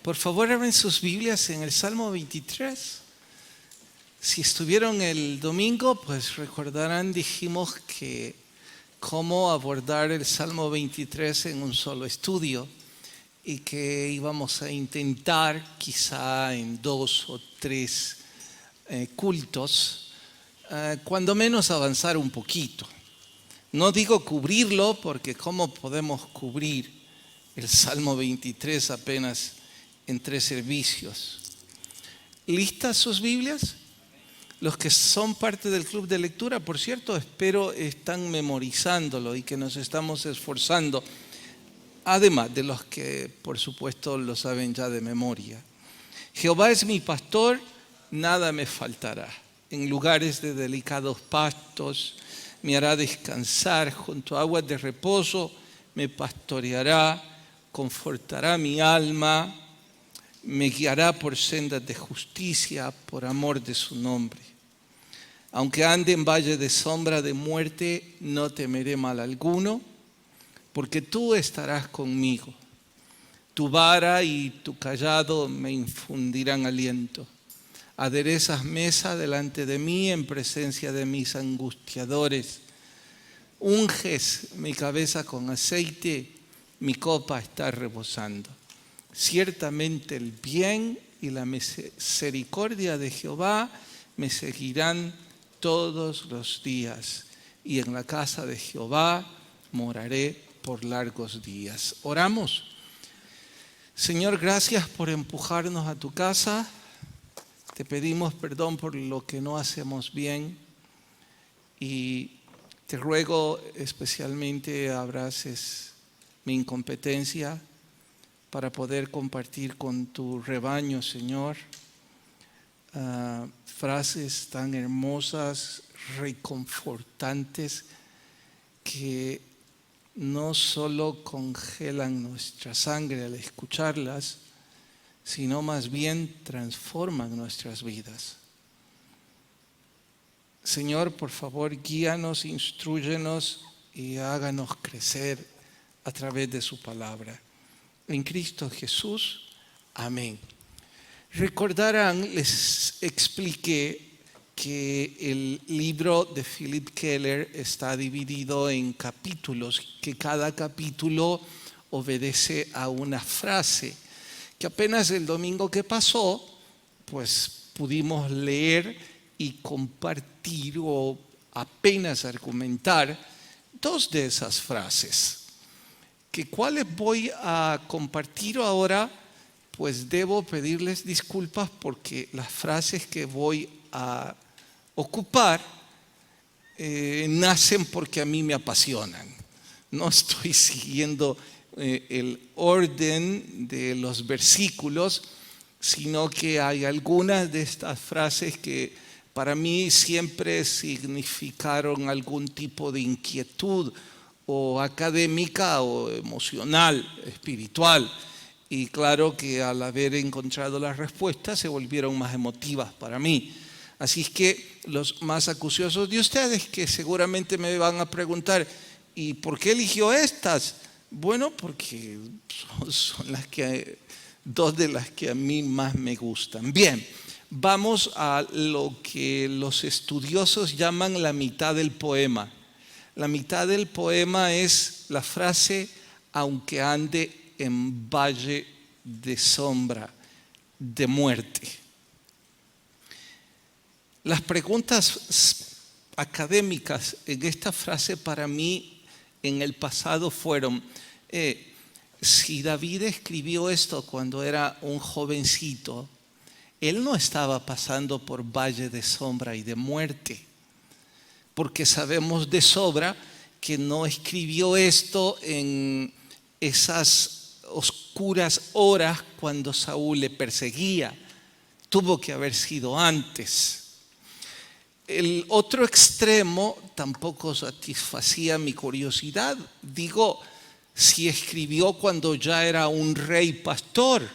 Por favor, abren sus Biblias en el Salmo 23. Si estuvieron el domingo, pues recordarán, dijimos que cómo abordar el Salmo 23 en un solo estudio y que íbamos a intentar quizá en 2 o 3 cultos, cuando menos avanzar un poquito. No digo cubrirlo porque ¿cómo podemos cubrir el Salmo 23 apenas en 3 servicios? ¿Listas sus Biblias? Los que son parte del club de lectura, por cierto, espero están memorizándolo y que nos estamos esforzando, además de los que por supuesto lo saben ya de memoria. Jehová es mi pastor, nada me faltará. En lugares de delicados pastos me hará descansar, junto a aguas de reposo me pastoreará, confortará mi alma, me guiará por sendas de justicia por amor de su nombre. Aunque ande en valle de sombra de muerte, no temeré mal alguno, porque tú estarás conmigo. Tu vara y tu cayado me infundirán aliento. Aderezas mesa delante de mí en presencia de mis angustiadores. Unges mi cabeza con aceite, mi copa está rebosando. Ciertamente el bien y la misericordia de Jehová me seguirán todos los días, y en la casa de Jehová moraré por largos días. Oramos. Señor, gracias por empujarnos a tu casa. Te pedimos perdón por lo que no hacemos bien y te ruego especialmente abraces mi incompetencia para poder compartir con tu rebaño, Señor, frases tan hermosas, reconfortantes, que no solo congelan nuestra sangre al escucharlas, sino más bien transforman nuestras vidas. Señor, por favor, guíanos, instrúyenos y háganos crecer a través de su palabra. En Cristo Jesús, amén. Recordarán, les expliqué que el libro de Philip Keller está dividido en capítulos, que cada capítulo obedece a una frase, que apenas el domingo que pasó, pues pudimos leer y compartir o apenas argumentar 2 de esas frases. Que cuáles voy a compartir ahora, pues debo pedirles disculpas porque las frases que voy a ocupar nacen porque a mí me apasionan. No estoy siguiendo el orden de los versículos, sino que hay algunas de estas frases que para mí siempre significaron algún tipo de inquietud o académica o emocional, espiritual. Y claro que al haber encontrado las respuestas se volvieron más emotivas para mí. Así es que los más acuciosos de ustedes que seguramente me van a preguntar, ¿y por qué eligió estas? Bueno, porque son las que 2 de las que a mí más me gustan. Bien, vamos a lo que los estudiosos llaman la mitad del poema. La mitad del poema es la frase, aunque ande en valle de sombra de muerte. Las preguntas académicas en esta frase para mí en el pasado fueron, si David escribió esto cuando era un jovencito, él no estaba pasando por valle de sombra y de muerte, porque sabemos de sobra que no escribió esto en esas oscuras horas cuando Saúl le perseguía. Tuvo que haber sido antes. El otro extremo tampoco satisfacía mi curiosidad. Digo, si escribió cuando ya era un rey pastor,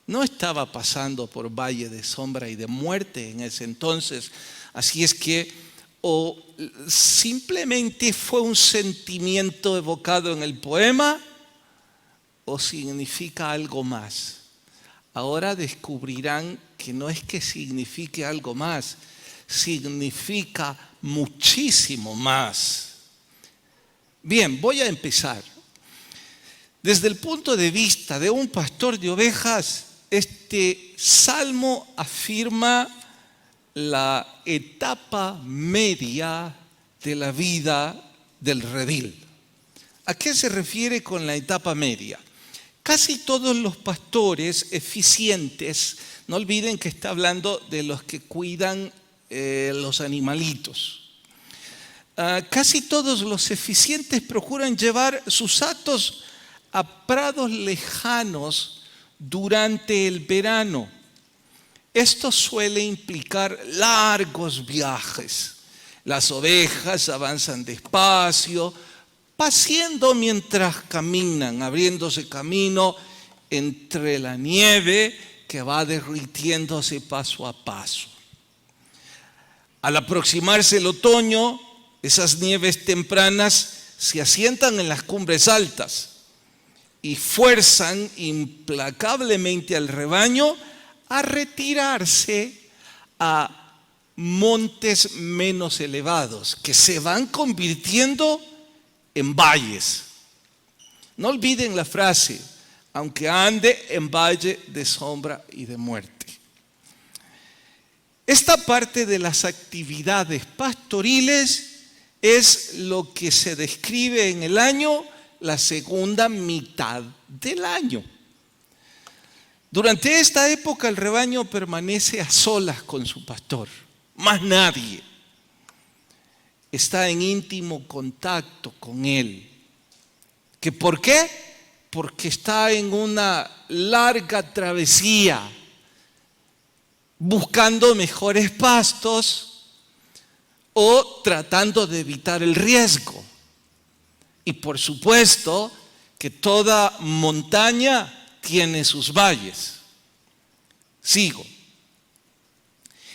no estaba pasando por valle de sombra y de muerte en ese entonces. Así es que o simplemente fue un sentimiento evocado en el poema o significa algo más. ahora descubrirán que no es que signifique algo más, significa muchísimo más. Bien, voy a empezar. Desde el punto de vista de un pastor de ovejas, este salmo afirma la etapa media de la vida del redil. ¿A qué se refiere con la etapa media? Casi todos los pastores eficientes, no olviden que está hablando de los que cuidan los animalitos. Casi todos los eficientes procuran llevar sus actos a prados lejanos durante el verano. Esto suele implicar largos viajes. Las ovejas avanzan despacio, paciendo mientras caminan, abriéndose camino entre la nieve que va derritiéndose paso a paso. Al aproximarse el otoño, esas nieves tempranas se asientan en las cumbres altas y fuerzan implacablemente al rebaño a retirarse a montes menos elevados, que se van convirtiendo en valles. No olviden la frase, aunque ande en valle de sombra y de muerte. Esta parte de las actividades pastoriles es lo que se describe en el año, la segunda mitad del año. Durante esta época el rebaño permanece a solas con su pastor, más nadie. Está en íntimo contacto con él. ¿Que por qué? Porque está en una larga travesía, buscando mejores pastos o tratando de evitar el riesgo. Y por supuesto que toda montaña tiene sus valles. Sigo.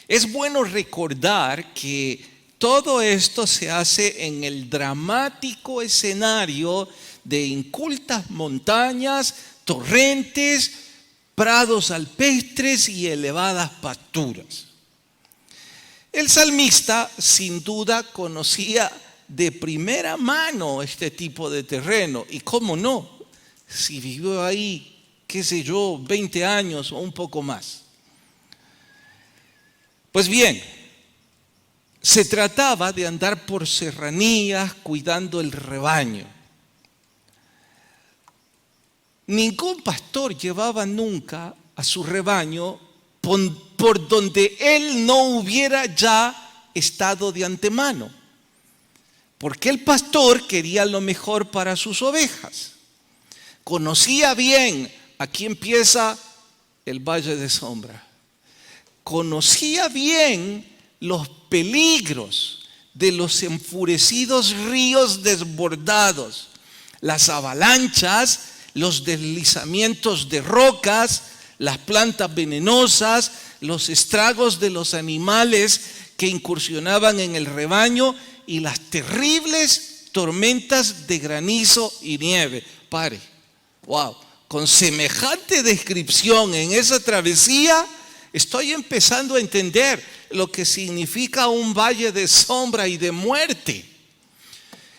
Es bueno recordar que todo esto se hace en el dramático escenario de incultas montañas, torrentes, prados alpestres y elevadas pasturas. El salmista sin duda conocía de primera mano este tipo de terreno. Y cómo no, si vivió ahí, qué sé yo, 20 años o un poco más. Pues bien, se trataba de andar por serranías cuidando el rebaño. Ningún pastor llevaba nunca a su rebaño por donde él no hubiera ya estado de antemano, porque el pastor quería lo mejor para sus ovejas. Conocía bien, aquí empieza el valle de sombra. Conocía bien los peligros de los enfurecidos ríos desbordados, las avalanchas, los deslizamientos de rocas, las plantas venenosas, los estragos de los animales que incursionaban en el rebaño y las terribles tormentas de granizo y nieve. Pare, wow, con semejante descripción en esa travesía, estoy empezando a entender lo que significa un valle de sombra y de muerte.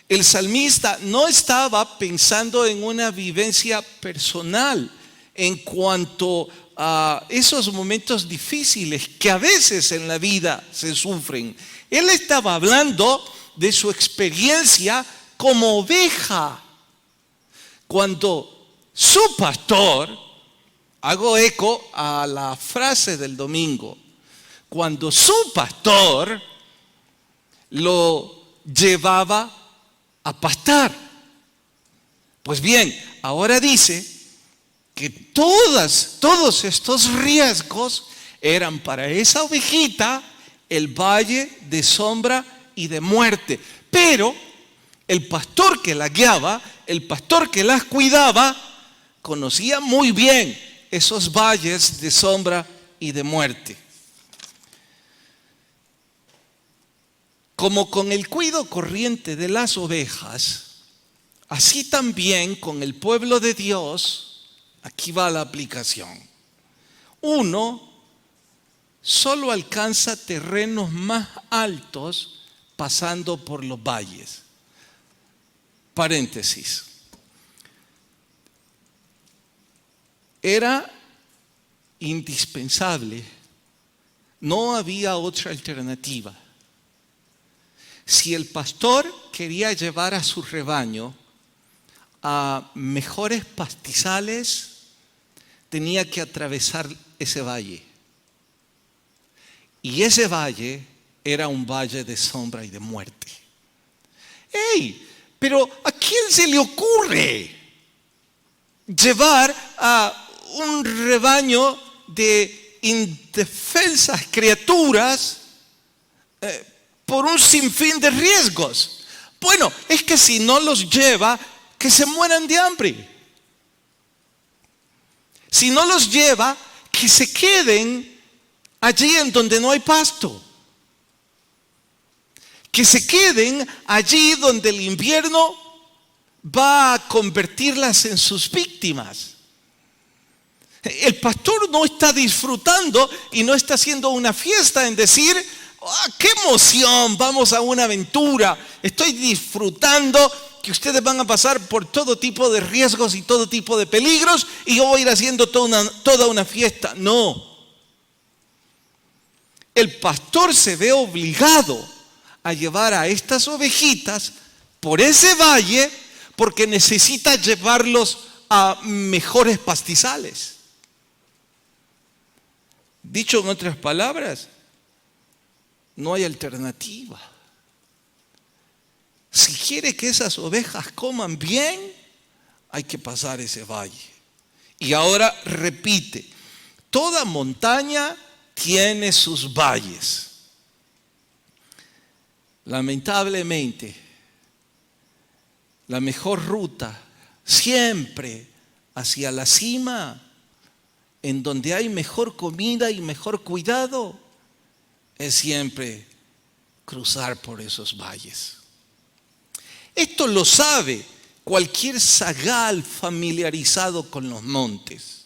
El salmista no estaba pensando en una vivencia personal en cuanto a esos momentos difíciles que a veces en la vida se sufren. Él estaba hablando de su experiencia como oveja. Cuando su pastor, hago eco a la frase del domingo, cuando su pastor lo llevaba a pastar. Pues bien, ahora dice que todos estos riesgos eran para esa ovejita el valle de sombra y de muerte. Pero el pastor que la guiaba, el pastor que las cuidaba, conocía muy bien esos valles de sombra y de muerte. Como con el cuidado corriente de las ovejas, así también con el pueblo de Dios, aquí va la aplicación. Uno solo alcanza terrenos más altos pasando por los valles. Paréntesis. Era indispensable, no había otra alternativa. Si el pastor quería llevar a su rebaño a mejores pastizales, tenía que atravesar ese valle. Y ese valle era un valle de sombra y de muerte. ¡Ey! Pero ¿a quién se le ocurre llevar a un rebaño de indefensas criaturas por un sinfín de riesgos? Bueno, es que si no los lleva, que se mueran de hambre. Si no los lleva, que se queden allí en donde no hay pasto. Que se queden allí donde el invierno va a convertirlas en sus víctimas. El pastor no está disfrutando y no está haciendo una fiesta en decir, ¡qué emoción! Vamos a una aventura. Estoy disfrutando que ustedes van a pasar por todo tipo de riesgos y todo tipo de peligros y yo voy a ir haciendo toda una fiesta. No. El pastor se ve obligado a llevar a estas ovejitas por ese valle porque necesita llevarlos a mejores pastizales. Dicho en otras palabras, no hay alternativa. Si quiere que esas ovejas coman bien, hay que pasar ese valle. Y ahora repite, toda montaña tiene sus valles. Lamentablemente, la mejor ruta siempre hacia la cima, en donde hay mejor comida y mejor cuidado, es siempre cruzar por esos valles. Esto lo sabe cualquier zagal familiarizado con los montes.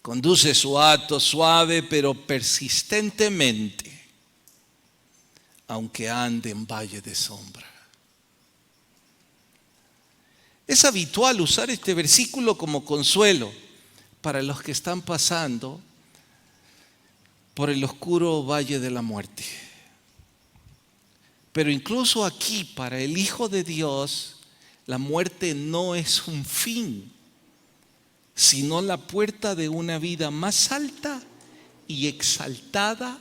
Conduce su hato suave pero persistentemente, aunque ande en valle de sombra. Es habitual usar este versículo como consuelo para los que están pasando por el oscuro valle de la muerte. Pero incluso aquí, para el Hijo de Dios, la muerte no es un fin, sino la puerta de una vida más alta y exaltada,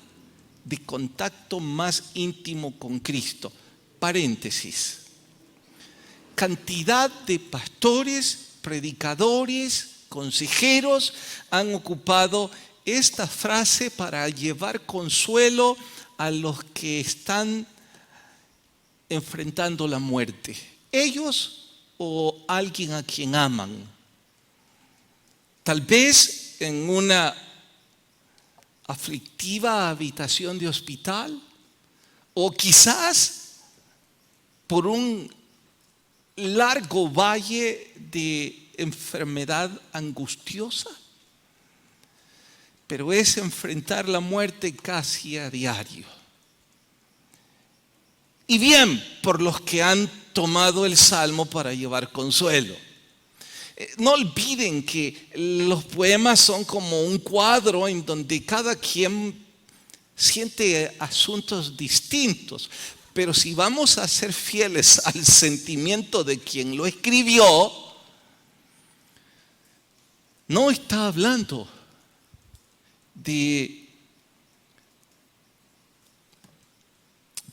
de contacto más íntimo con Cristo. Paréntesis. Cantidad de pastores, predicadores, consejeros han ocupado esta frase para llevar consuelo a los que están enfrentando la muerte. Ellos o alguien a quien aman. Tal vez en una aflictiva habitación de hospital, o quizás por un largo valle de enfermedad angustiosa, pero es enfrentar la muerte casi a diario. Y bien, por los que han tomado el Salmo para llevar consuelo. No olviden que los poemas son como un cuadro en donde cada quien siente asuntos distintos. Pero si vamos a ser fieles al sentimiento de quien lo escribió, no está hablando de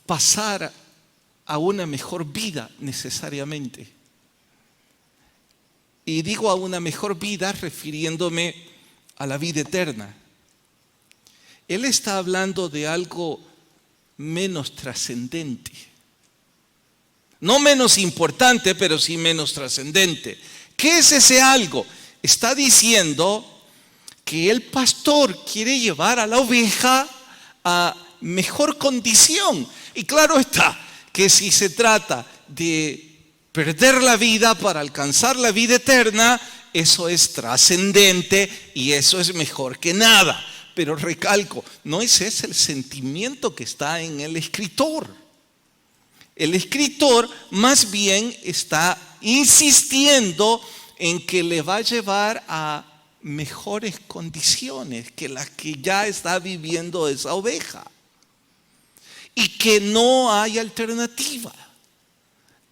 pasar a una mejor vida necesariamente. Y digo a una mejor vida refiriéndome a la vida eterna. Él está hablando de algo menos trascendente. No menos importante, pero sí menos trascendente. ¿Qué es ese algo? Está diciendo que el pastor quiere llevar a la oveja a mejor condición. Y claro está que si se trata de perder la vida para alcanzar la vida eterna, eso es trascendente y eso es mejor que nada. Pero recalco, no ese es el sentimiento que está en el escritor. El escritor más bien está insistiendo en que le va a llevar a mejores condiciones que las que ya está viviendo esa oveja. Y que no hay alternativa.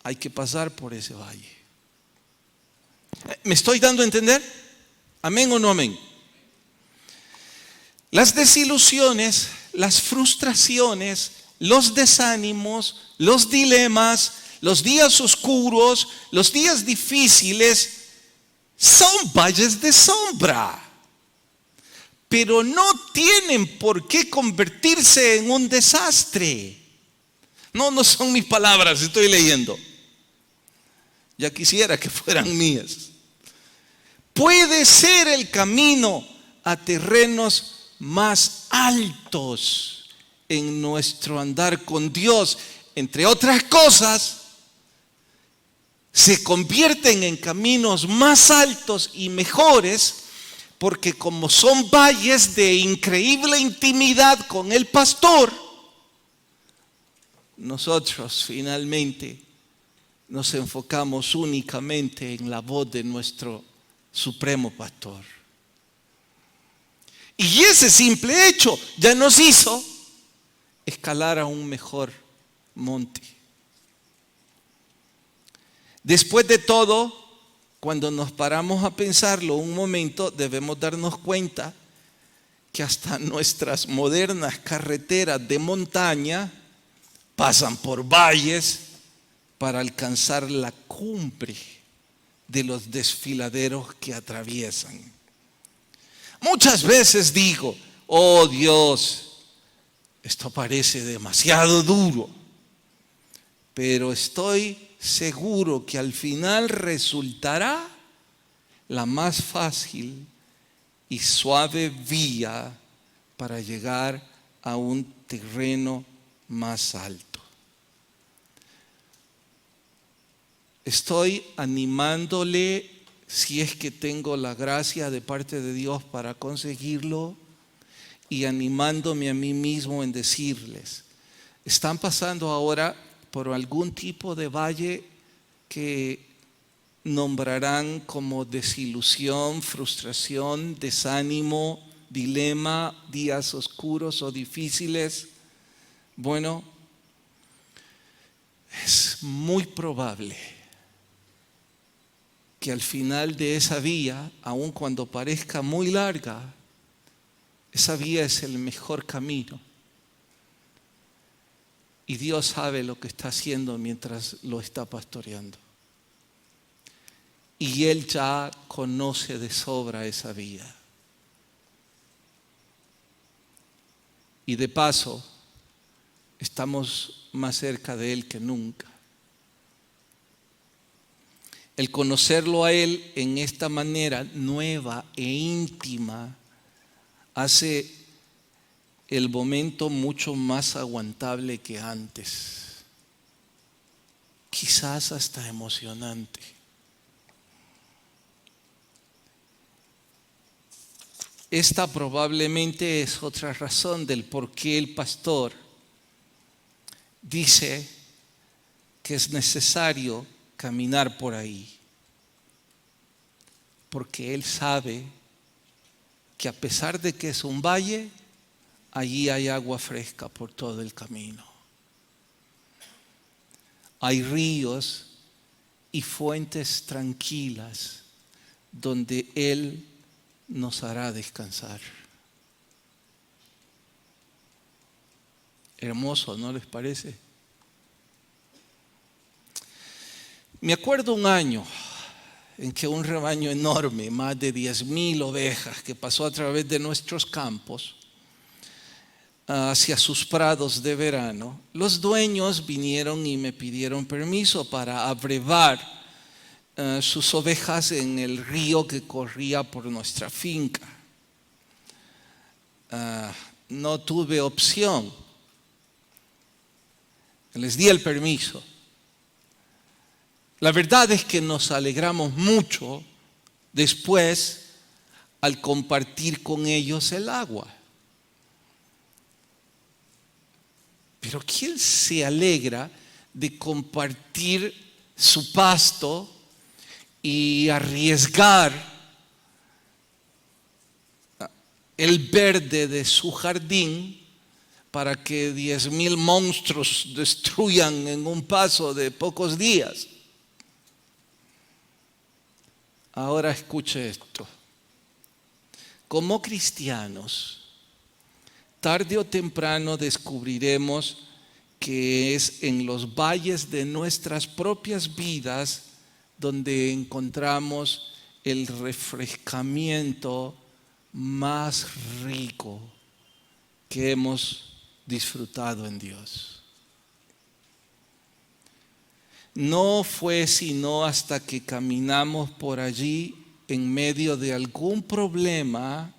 Hay que pasar por ese valle. ¿Me estoy dando a entender? ¿Amén o no amén? Las desilusiones, las frustraciones, los desánimos, los dilemas, los días oscuros, los días difíciles son valles de sombra. Pero no tienen por qué convertirse en un desastre. No son mis palabras, estoy leyendo. Ya quisiera que fueran mías. Puede ser el camino a terrenos más altos en nuestro andar con Dios. Entre otras cosas, se convierten en caminos más altos y mejores porque como son valles de increíble intimidad con el pastor, nosotros finalmente nos enfocamos únicamente en la voz de nuestro supremo pastor. Y ese simple hecho ya nos hizo escalar a un mejor monte. Después de todo, cuando nos paramos a pensarlo un momento, debemos darnos cuenta que hasta nuestras modernas carreteras de montaña pasan por valles para alcanzar la cumbre de los desfiladeros que atraviesan. Muchas veces digo, oh Dios, esto parece demasiado duro, pero estoy seguro que al final resultará la más fácil y suave vía para llegar a un terreno más alto. Estoy animándole, si es que tengo la gracia de parte de Dios para conseguirlo, y animándome a mí mismo en decirles, están pasando ahora por algún tipo de valle que nombrarán como desilusión, frustración, desánimo, dilema, días oscuros o difíciles. Bueno, es muy probable que al final de esa vía, aun cuando parezca muy larga, esa vía es el mejor camino. Y Dios sabe lo que está haciendo mientras lo está pastoreando. Y Él ya conoce de sobra esa vía. Y de paso, estamos más cerca de Él que nunca. El conocerlo a Él en esta manera nueva e íntima hace el momento mucho más aguantable que antes. Quizás hasta emocionante. Esta probablemente es otra razón del por qué el pastor dice que es necesario caminar por ahí. Porque él sabe que a pesar de que es un valle, allí hay agua fresca por todo el camino. Hay ríos y fuentes tranquilas donde Él nos hará descansar. Hermoso, ¿no les parece? Me acuerdo un año en que un rebaño enorme, más de 10,000 ovejas, que pasó a través de nuestros campos hacia sus prados de verano, los dueños vinieron y me pidieron permiso para abrevar sus ovejas en el río que corría por nuestra finca. No tuve opción. Les di el permiso. La verdad es que nos alegramos mucho después al compartir con ellos el agua. Pero ¿quién se alegra de compartir su pasto y arriesgar el verde de su jardín para que 10,000 monstruos destruyan en un paso de pocos días? Ahora escuche esto. Como cristianos, tarde o temprano descubriremos que es en los valles de nuestras propias vidas donde encontramos el refrescamiento más rico que hemos disfrutado en Dios. No fue sino hasta que caminamos por allí en medio de algún problema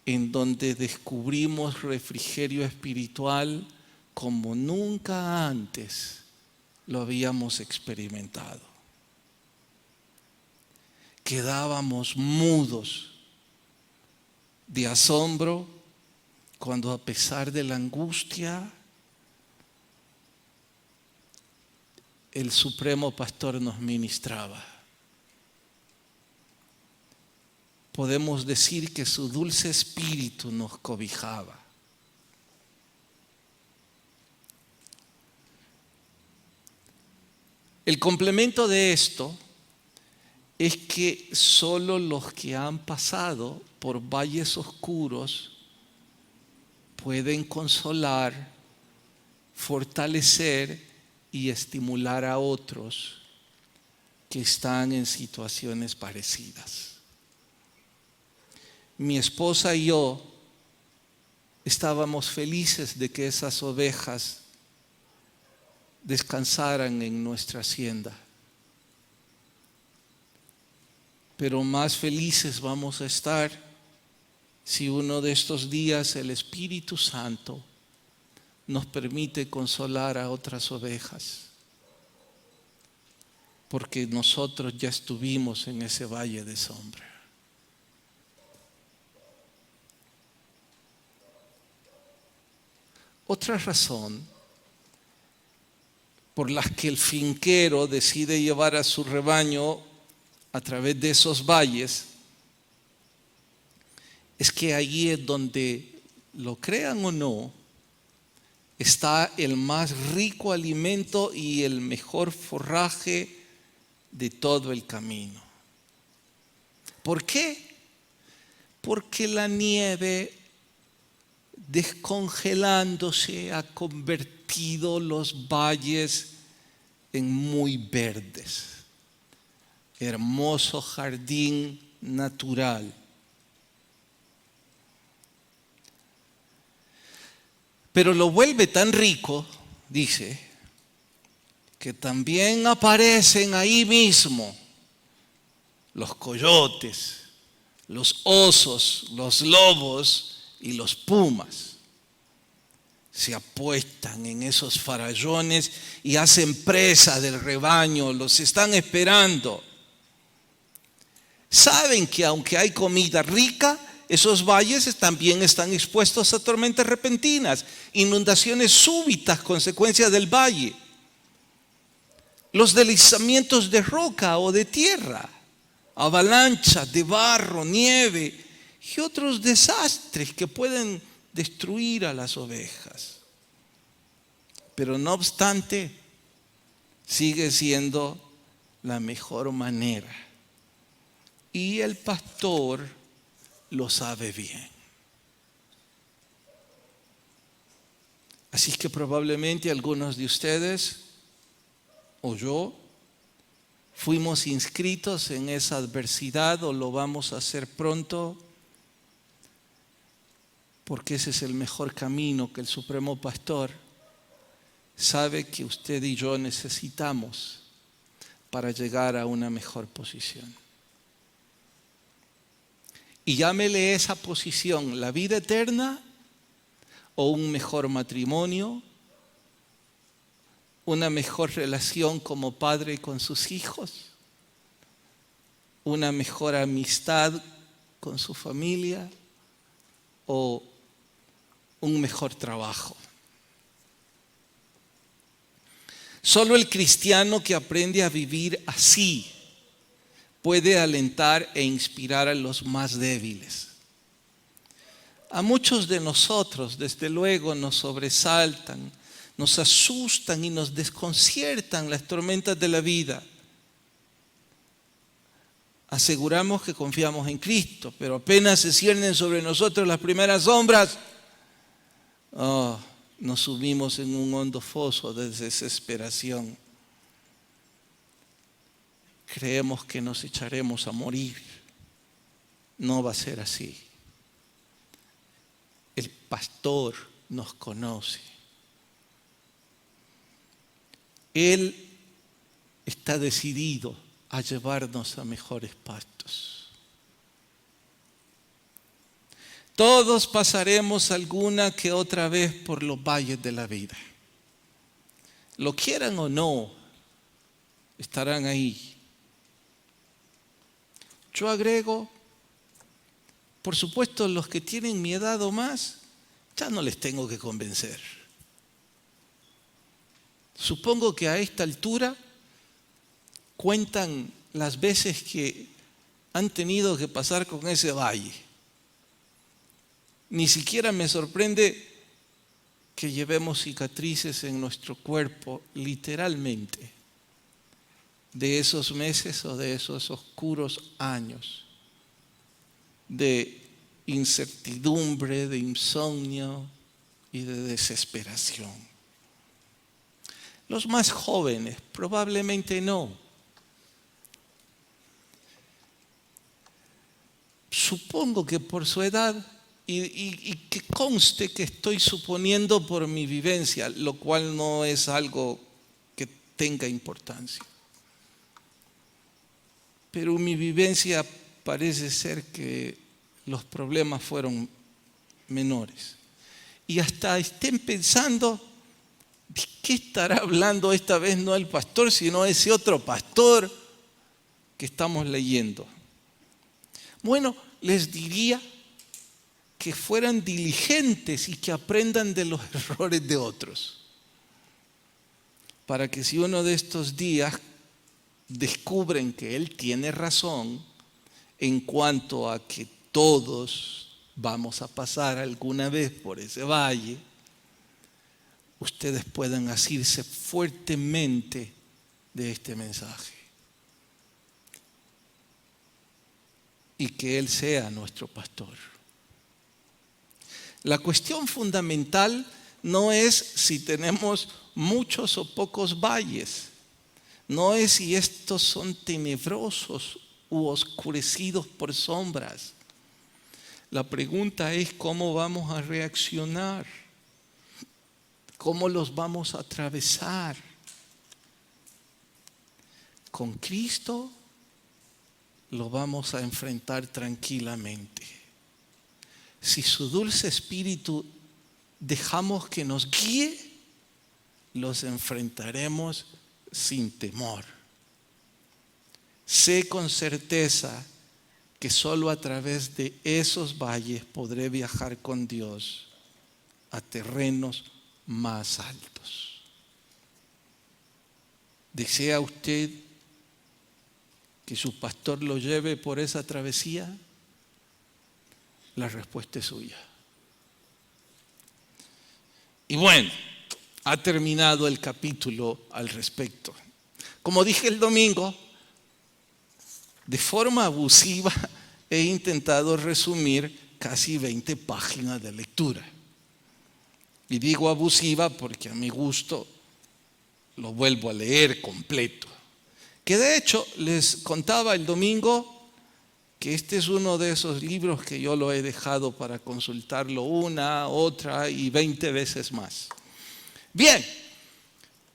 en donde descubrimos refrigerio espiritual como nunca antes lo habíamos experimentado. Quedábamos mudos de asombro cuando, a pesar de la angustia, el Supremo Pastor nos ministraba. Podemos decir que su dulce espíritu nos cobijaba. El complemento de esto es que solo los que han pasado por valles oscuros pueden consolar, fortalecer y estimular a otros que están en situaciones parecidas. Mi esposa y yo estábamos felices de que esas ovejas descansaran en nuestra hacienda. Pero más felices vamos a estar si uno de estos días el Espíritu Santo nos permite consolar a otras ovejas, porque nosotros ya estuvimos en ese valle de sombra. Otra razón por la que el finquero decide llevar a su rebaño a través de esos valles es que allí es donde, lo crean o no, está el más rico alimento y el mejor forraje de todo el camino. ¿Por qué? Porque la nieve, descongelándose, ha convertido los valles en muy verdes. Hermoso jardín natural. Pero lo vuelve tan rico, dice, que también aparecen ahí mismo los coyotes, los osos, los lobos y los pumas. Se apuestan en esos farallones y hacen presa del rebaño, los están esperando. Saben que aunque hay comida rica, esos valles también están expuestos a tormentas repentinas, inundaciones súbitas, consecuencias del valle, los deslizamientos de roca o de tierra, avalanchas de barro, nieve y otros desastres que pueden destruir a las ovejas. Pero no obstante, sigue siendo la mejor manera. Y el pastor lo sabe bien. Así que probablemente algunos de ustedes o yo fuimos inscritos en esa adversidad o lo vamos a hacer pronto, porque ese es el mejor camino que el Supremo Pastor sabe que usted y yo necesitamos para llegar a una mejor posición. Y llámele esa posición la vida eterna o un mejor matrimonio, una mejor relación como padre con sus hijos, una mejor amistad con su familia o un mejor trabajo. Solo el cristiano que aprende a vivir así puede alentar e inspirar a los más débiles. A muchos de nosotros, desde luego, nos sobresaltan, nos asustan y nos desconciertan las tormentas de la vida. Aseguramos que confiamos en Cristo, pero apenas se ciernen sobre nosotros las primeras sombras, nos sumimos en un hondo foso de desesperación. Creemos que nos echaremos a morir. No va a ser así. El pastor nos conoce. Él está decidido a llevarnos a mejores pastos. Todos pasaremos alguna que otra vez por los valles de la vida. Lo quieran o no, estarán ahí. Yo agrego, por supuesto, los que tienen mi edad o más, ya no les tengo que convencer. Supongo que a esta altura cuentan las veces que han tenido que pasar con ese valle. Ni siquiera me sorprende que llevemos cicatrices en nuestro cuerpo, literalmente, de esos meses o de esos oscuros años de incertidumbre, de insomnio y de desesperación. Los más jóvenes probablemente no. Supongo que por su edad, y que conste que estoy suponiendo por mi vivencia, lo cual no es algo que tenga importancia. Pero mi vivencia parece ser que los problemas fueron menores. Y hasta estén pensando, ¿de qué estará hablando esta vez no el pastor, sino ese otro pastor que estamos leyendo? Bueno, les diría que fueran diligentes y que aprendan de los errores de otros. Para que si uno de estos días descubren que él tiene razón en cuanto a que todos vamos a pasar alguna vez por ese valle, ustedes puedan asirse fuertemente de este mensaje y que Él sea nuestro pastor. La cuestión fundamental no es si tenemos muchos o pocos valles, no es si estos son tenebrosos u oscurecidos por sombras. La pregunta es cómo vamos a reaccionar, cómo los vamos a atravesar. Con Cristo lo vamos a enfrentar tranquilamente. Si su dulce espíritu dejamos que nos guíe, los enfrentaremos sin temor. Sé con certeza que solo a través de esos valles podré viajar con Dios a terrenos más altos. ¿Desea usted que su pastor lo lleve por esa travesía? La respuesta es suya. Y bueno, ha terminado el capítulo al respecto. Como dije el domingo, de forma abusiva he intentado resumir casi 20 páginas de lectura. Y digo abusiva porque a mi gusto lo vuelvo a leer completo. Que de hecho les contaba el domingo que este es uno de esos libros que yo lo he dejado para consultarlo una, otra y 20 veces más. Bien,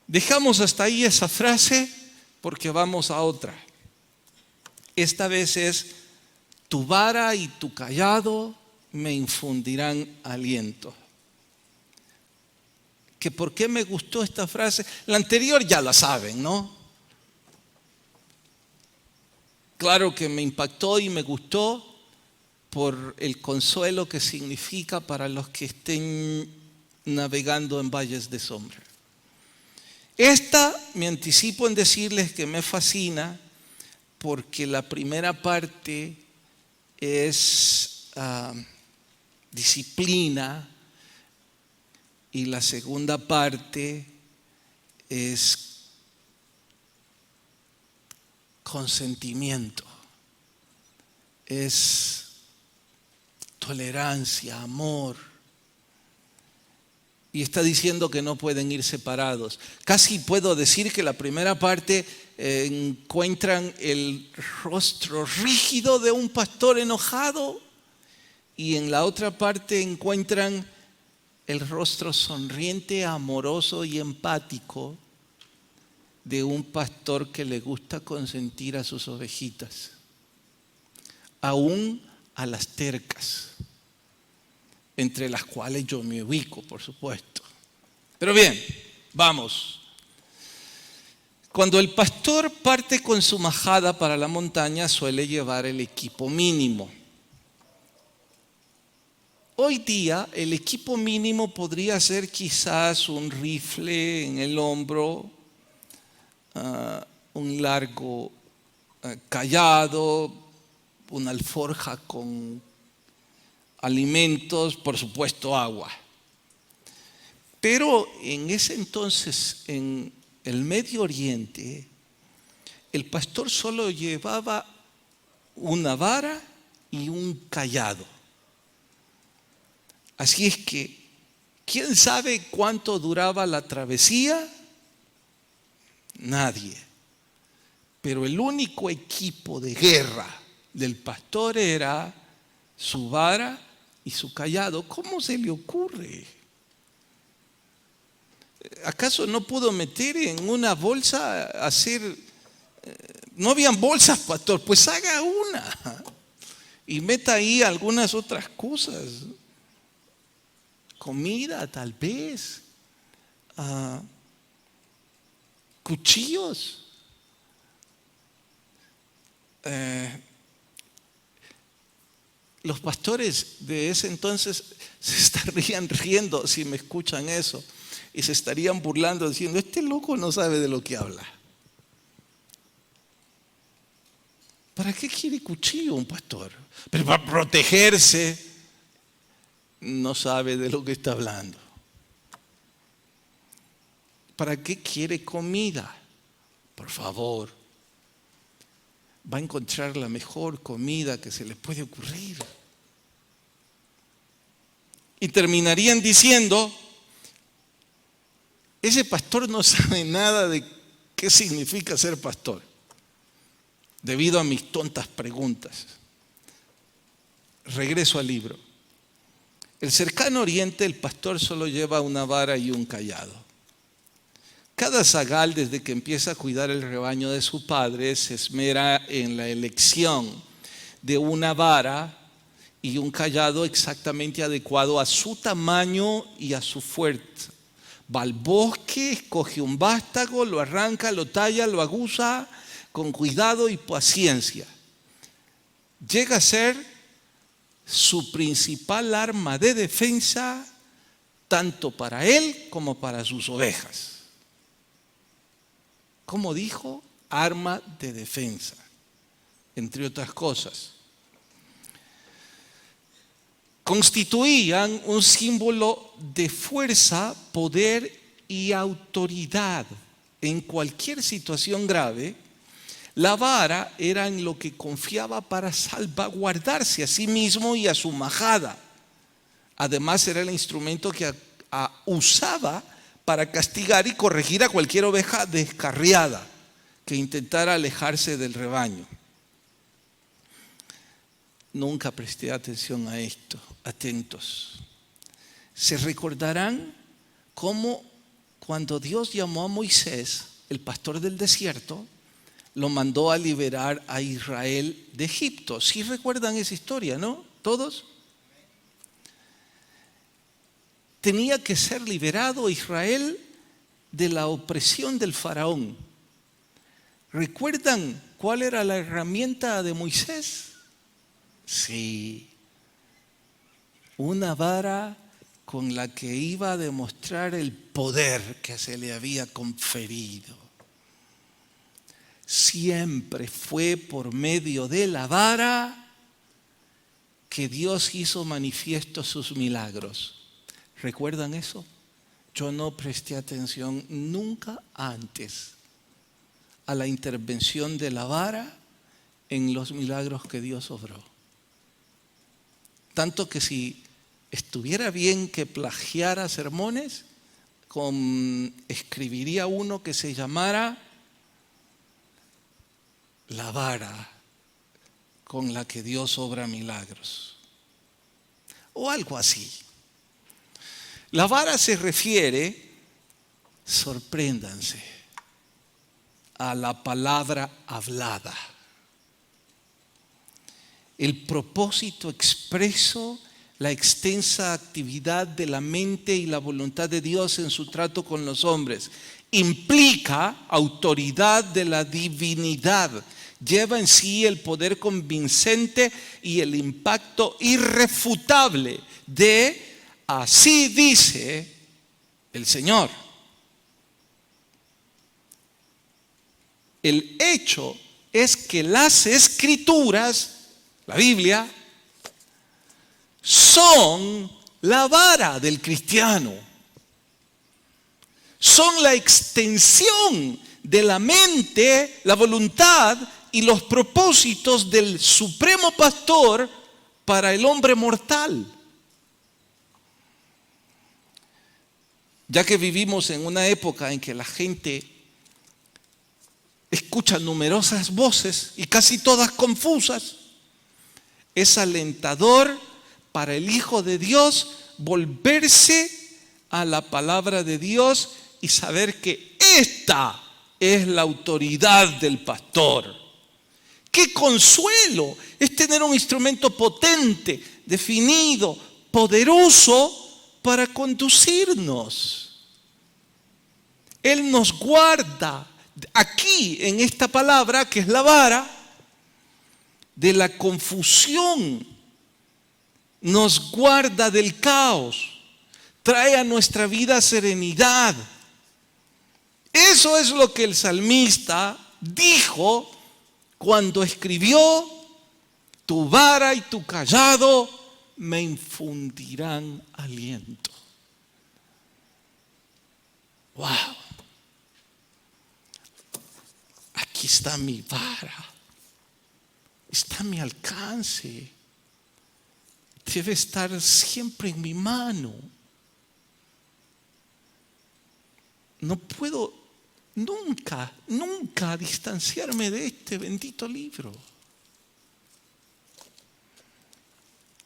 dejamos hasta ahí esa frase porque vamos a otra. Esta vez es: tu vara y tu cayado me infundirán aliento. ¿Que por qué me gustó esta frase? La anterior ya la saben, ¿no? Claro que me impactó y me gustó por el consuelo que significa para los que estén navegando en valles de sombra. Me anticipo en decirles que me fascina porque la primera parte es disciplina y la segunda parte es consentimiento, es tolerancia, amor. Y está diciendo que no pueden ir separados. Casi puedo decir que la primera parte encuentran el rostro rígido de un pastor enojado y en la otra parte encuentran el rostro sonriente, amoroso y empático de un pastor que le gusta consentir a sus ovejitas, aún a las tercas, entre las cuales yo me ubico, por supuesto. Pero bien, vamos. Cuando el pastor parte con su majada para la montaña, suele llevar el equipo mínimo. Hoy día, el equipo mínimo podría ser quizás un rifle en el hombro, un largo cayado, una alforja con alimentos, por supuesto agua. Pero en ese entonces, en el Medio Oriente, el pastor solo llevaba una vara y un cayado. Así es que, ¿quién sabe cuánto duraba la travesía? Nadie. Pero el único equipo de guerra del pastor era su vara y su cayado. ¿Cómo se le ocurre? ¿Acaso no pudo meter en una bolsa no habían bolsas, pastor? Pues haga una y meta ahí algunas otras cosas. Comida, tal vez. Cuchillos. Los pastores de ese entonces se estarían riendo si me escuchan eso y se estarían burlando diciendo, este loco no sabe de lo que habla. ¿Para qué quiere cuchillo un pastor? Pero para protegerse. No sabe de lo que está hablando. ¿Para qué quiere comida? Por favor, va a encontrar la mejor comida que se le puede ocurrir. Y terminarían diciendo, ese pastor no sabe nada de qué significa ser pastor, debido a mis tontas preguntas. Regreso al libro. El cercano oriente, el pastor solo lleva una vara y un cayado. Cada zagal, desde que empieza a cuidar el rebaño de su padre, se esmera en la elección de una vara y un cayado exactamente adecuado a su tamaño y a su fuerza. Va al bosque, escoge un vástago, lo arranca, lo talla, lo aguza con cuidado y paciencia. Llega a ser su principal arma de defensa, tanto para él como para sus ovejas. Como dijo, arma de defensa, entre otras cosas. Constituían un símbolo de fuerza, poder y autoridad. En cualquier situación grave, la vara era en lo que confiaba para salvaguardarse a sí mismo y a su majada. Además, era el instrumento que usaba para castigar y corregir a cualquier oveja descarriada que intentara alejarse del rebaño. Nunca presté atención a esto. Atentos. Se recordarán cómo cuando Dios llamó a Moisés, el pastor del desierto, lo mandó a liberar a Israel de Egipto. ¿Sí recuerdan esa historia, no? ¿Todos? Tenía que ser liberado Israel de la opresión del faraón. ¿Recuerdan ¿Cuál era la herramienta de Moisés? Sí, una vara con la que iba a demostrar el poder que se le había conferido. Siempre fue por medio de la vara que Dios hizo manifiesto sus milagros. ¿Recuerdan eso? Yo no presté atención nunca antes a la intervención de la vara en los milagros que Dios obró. Tanto que si estuviera bien que plagiara sermones, escribiría uno que se llamara La vara con la que Dios obra milagros. O algo así. La vara se refiere, sorpréndanse, a la palabra hablada. El propósito expreso, la extensa actividad de la mente y la voluntad de Dios en su trato con los hombres. Implica autoridad de la divinidad. Lleva en sí el poder convincente y el impacto irrefutable de así dice el Señor. El hecho es que las Escrituras, la Biblia, son la vara del cristiano. Son la extensión de la mente, la voluntad y los propósitos del supremo pastor para el hombre mortal. Ya que vivimos en una época en que la gente escucha numerosas voces y casi todas confusas, es alentador para el Hijo de Dios volverse a la palabra de Dios y saber que esta es la autoridad del pastor. ¡Qué consuelo! Es tener un instrumento potente, definido, poderoso para conducirnos. Él nos guarda aquí en esta palabra que es la vara de la confusión, nos guarda del caos, trae a nuestra vida serenidad. Eso es lo que el salmista dijo cuando escribió: tu vara y tu cayado me infundirán aliento. ¡Wow! Aquí está mi vara, está a mi alcance, debe estar siempre en mi mano. No puedo nunca distanciarme de este bendito libro.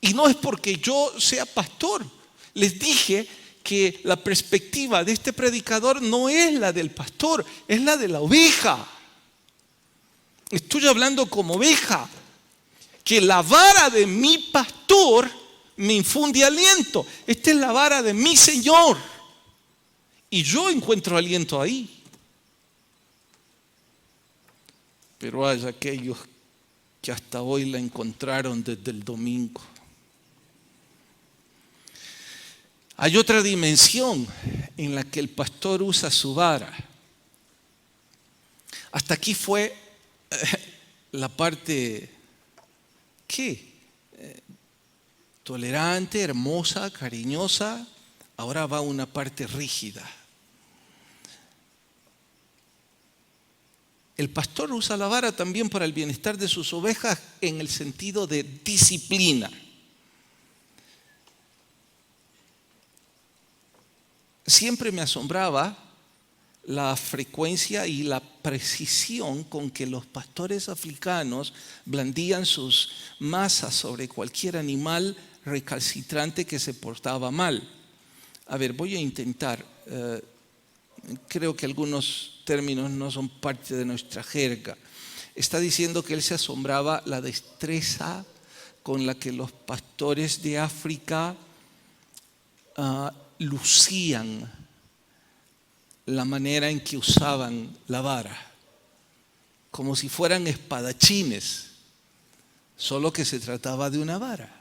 Y no es porque yo sea pastor. Les dije que la perspectiva de este predicador no es la del pastor, es la de la oveja. Estoy hablando como oveja, que la vara de mi pastor me infunde aliento. Esta es la vara de mi Señor. Y yo encuentro aliento ahí. Pero hay aquellos que hasta hoy la encontraron desde el domingo. Hay otra dimensión en la que el pastor usa su vara. Hasta aquí fue la parte, ¿qué? Tolerante, hermosa, cariñosa. Ahora va una parte rígida. El pastor usa la vara también para el bienestar de sus ovejas en el sentido de disciplina. Siempre me asombraba la frecuencia y la precisión con que los pastores africanos blandían sus masas sobre cualquier animal recalcitrante que se portaba mal. A ver, voy a intentar. Creo que algunos términos no son parte de nuestra jerga. Está diciendo que él se asombraba la destreza con la que los pastores de África lucían la manera en que usaban la vara. como si fueran espadachines, solo que se trataba de una vara.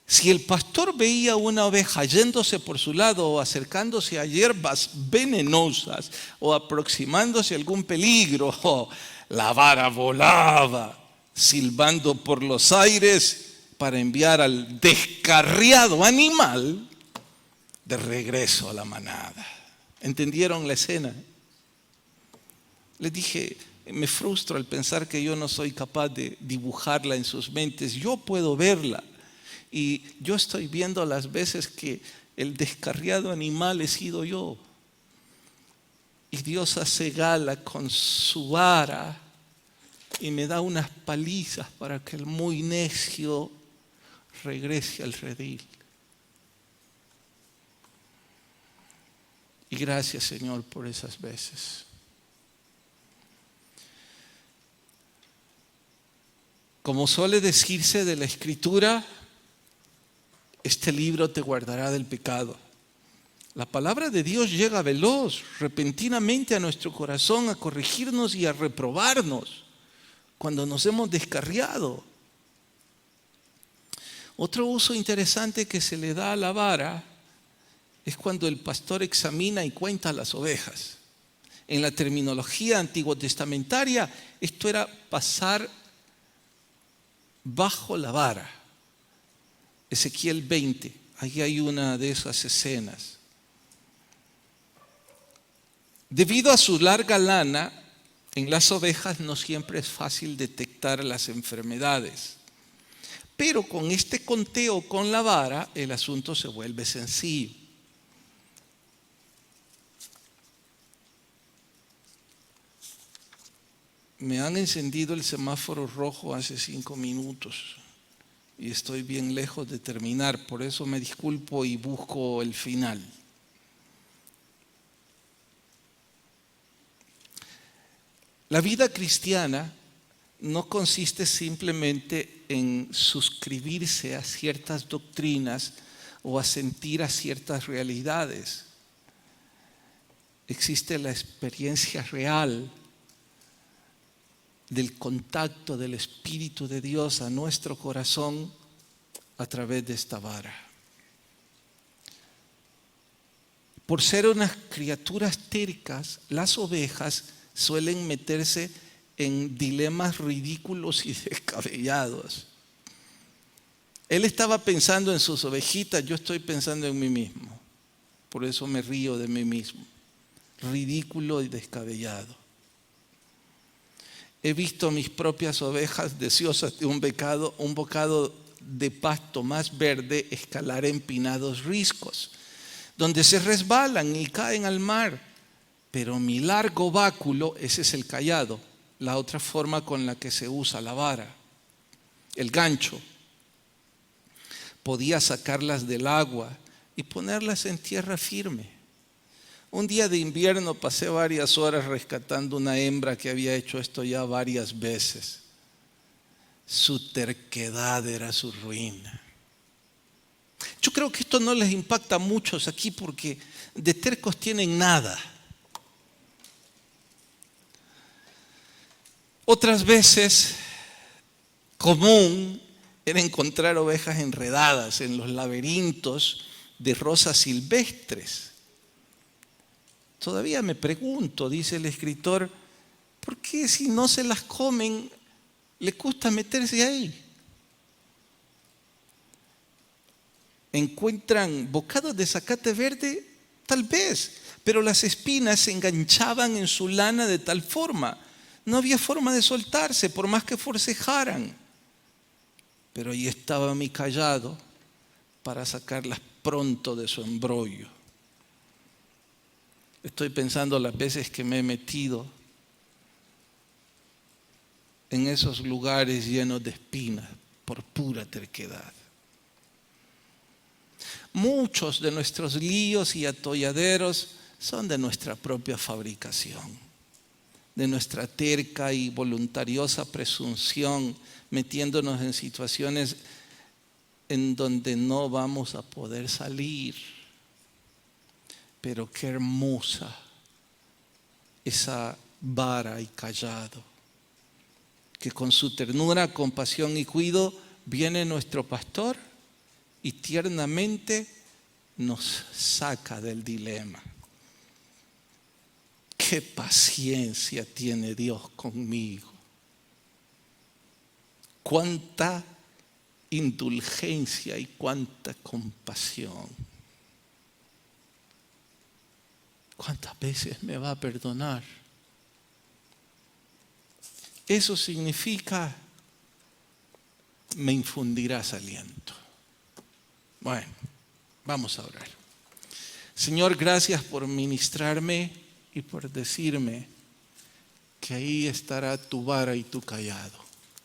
Si el pastor veía una oveja yéndose por su lado o acercándose a hierbas venenosas o aproximándose a algún peligro, la vara volaba silbando por los aires para enviar al descarriado animal de regreso a la manada. ¿Entendieron la escena? Les dije, me frustro al pensar que yo no soy capaz de dibujarla en sus mentes. Yo puedo verla. Y yo estoy viendo las veces que el descarriado animal he sido yo. Y Dios hace gala con su vara y me da unas palizas para que el muy necio regrese al redil. Y gracias, Señor, por esas veces. Como suele decirse de la Escritura, este libro te guardará del pecado. La palabra de Dios llega veloz, repentinamente a nuestro corazón a corregirnos y a reprobarnos cuando nos hemos descarriado. Otro uso interesante que se le da a la vara es cuando el pastor examina y cuenta las ovejas. En la terminología antiguo-testamentaria, esto era pasar bajo la vara. Ezequiel 20, ahí hay una de esas escenas. Debido a su larga lana, en las ovejas no siempre es fácil detectar las enfermedades. Pero con este conteo con la vara, el asunto se vuelve sencillo. Me han encendido el semáforo rojo hace 5 minutos. Y estoy bien lejos de terminar, por eso me disculpo y busco el final. La vida cristiana no consiste simplemente en suscribirse a ciertas doctrinas o asentir a ciertas realidades. Existe la experiencia real del contacto del Espíritu de Dios a nuestro corazón a través de esta vara. Por ser unas criaturas tercas, las ovejas suelen meterse en dilemas ridículos y descabellados. Él estaba pensando en sus ovejitas, yo estoy pensando en mí mismo. Por eso me río de mí mismo. Ridículo y descabellado. He visto mis propias ovejas deseosas de un bocado de pasto más verde escalar empinados riscos, donde se resbalan y caen al mar. Pero mi largo báculo, ese es el cayado, la otra forma con la que se usa la vara, el gancho, podía sacarlas del agua y ponerlas en tierra firme. Un día de invierno pasé varias horas rescatando una hembra que había hecho esto ya varias veces. Su terquedad era su ruina. Yo creo que esto no les impacta a muchos aquí porque de tercos tienen nada. Otras veces, común era encontrar ovejas enredadas en los laberintos de rosas silvestres. Todavía me pregunto, dice el escritor, ¿por qué si no se las comen le cuesta meterse ahí? ¿Encuentran bocados de zacate verde? Tal vez, pero las espinas se enganchaban en su lana de tal forma. No había forma de soltarse, por más que forcejaran. Pero ahí estaba mi cayado para sacarlas pronto de su embrollo. Estoy pensando las veces que me he metido en esos lugares llenos de espinas por pura terquedad. Muchos de nuestros líos y atolladeros son de nuestra propia fabricación, de nuestra terca y voluntariosa presunción, metiéndonos en situaciones en donde no vamos a poder salir. Pero qué hermosa esa vara y callado. Que con su ternura, compasión y cuidado viene nuestro pastor y tiernamente nos saca del dilema. Qué paciencia tiene Dios conmigo. Cuánta indulgencia y cuánta compasión. ¿Cuántas veces me va a perdonar? Eso significa, me infundirás aliento. Bueno, vamos a orar. Señor, gracias por ministrarme y por decirme que ahí estará tu vara y tu callado.